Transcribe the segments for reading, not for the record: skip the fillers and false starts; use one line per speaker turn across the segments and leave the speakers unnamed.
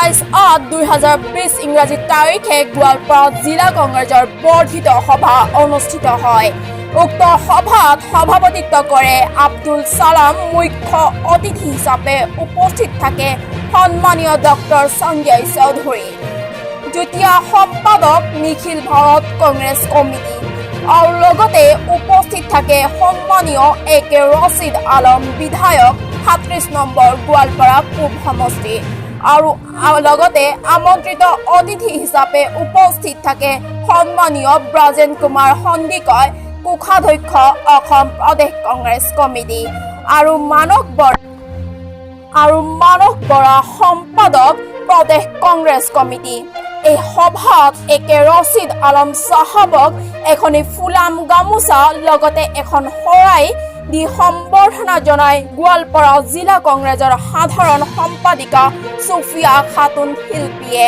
27/8/2020 ইংৰাজী তাৰিখে গোৱালপাৰা জিলা কংগ্ৰেছৰ বৰ্ধিত সভা অনুষ্ঠিত হয়। উক্ত সভাত সভাপতিত্ব কৰে আব্দুল সালাম। মুখ্য অতিথি হিচাপে উপস্থিত থাকে সন্মানীয় ডক্টৰ সঞ্জয় চৌধুৰী, যুটীয়া সম্পাদক নিখিল ভাৰত কংগ্ৰেছ কমিটি, আৰু লগতে উপস্থিত থাকে সন্মানীয় AK ৰছিদ আলম বিধায়ক 37 নম্বৰ গোৱালপাৰা পূব সমষ্টি, আৰু লগতে আমন্ত্ৰিত অতিথি হিচাপে উপস্থিত থাকে সন্মানীয় ব্ৰাজেন কুমাৰ সন্দিকৈ, কোষাধ্যক্ষ অসম প্ৰদেশ কংগ্ৰেছ কমিটি, আৰু মানস বৰা সম্পাদক প্ৰদেশ কংগ্ৰেছ কমিটি। এই সভাত AK ৰছিদ আলম চাহাবক এখনি ফুলাম গামোচা লগতে এখন শৰাই দি সম্বৰ্ধনা জনাই গোৱালপাৰা জিলা কংগ্ৰেছৰ সাধাৰণ সম্পাদিকা সুফিয়া খাতুন শিল্পীয়ে।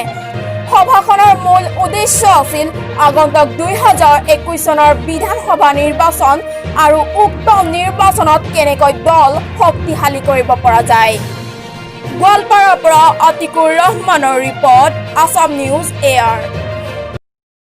সভাখনৰ মূল উদ্দেশ্য আছিল আগন্তুক 2021 চনৰ বিধানসভা নিৰ্বাচন আৰু উক্ত নিৰ্বাচনত কেনেকৈ দল শক্তিশালী কৰিব পৰা যায়। গোৱালপাৰাৰ পৰা আতিকুৰ ৰহমানৰ ৰিপৰ্ট, আছাম নিউজ এয়াৰ।